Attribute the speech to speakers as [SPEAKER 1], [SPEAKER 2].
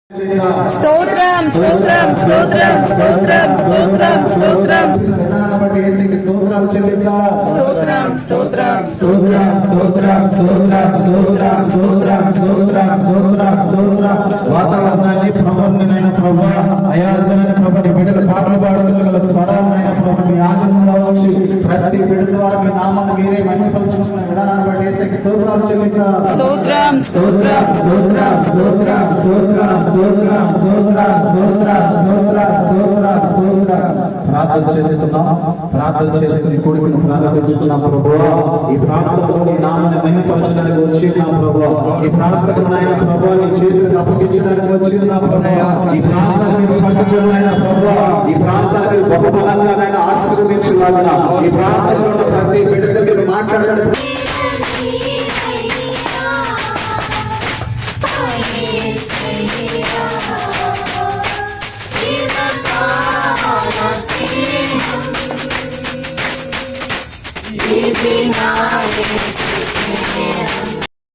[SPEAKER 1] స్తోత్రం స్తోత్రం స్తోత్రం స్తోత్రం స్తోత్రం స్తోత్రం స్తోత్రం స్తోత్రం స్తోత్రం స్తోత్రం స్తోత్రం స్తోత్రం స్తోత్రం స్తోత్రం స్తోత్రం స్తోత్రం స్తోత్రం వాతావరణాన్ని ప్రభావమైన ప్రభా అయాధమైన ప్రభాని బిడ్డలు పాటలు పాడుతున్న స్వరాలైన ప్రభాని ఆనందంగా వచ్చి ప్రతి బిడ్డ ద్వారా మీ నామాన్ని మీరే మహిమపరచుకున్న విధానాన్ని బట్టి యేసుకి స్తోత్రాలు చెల్లిద్దాం. స్తోత్రం స్తోత్రం స్తోత్రం స్తోత్రం స్తోత్రం స్తోత్రం స్తోత్రం స్తోత్రం స్తోత్రం స్తోత్రం స్తోత్రం ప్రార్థన చేస్తున్నాం. ప్రార్థన చేసుకుని కూడుకుని ప్రారంభించుకున్నాం ప్రభువా. ఈ ప్రార్థనలో నీ నామాన్ని మహిమపరచడానికి వచ్చి ఉన్నాం ప్రభువా. ఈ ప్రార్థనకు నాయన ప్రభువా నీ చేతులకు అప్పగించడానికి వచ్చి ఉన్నాం ప్రభువా. ఈ ప్రార్థనకు పట్టుకున్న ప్రభువా ఈ ప్రార్థనకు బహుబలంగా నాయన ఆశీర్వదించులాగా ఈ ప్రార్థనలో ఉన్న ప్రతి బిడ్డతో మీరు మాట్లాడండి.
[SPEAKER 2] Easy now,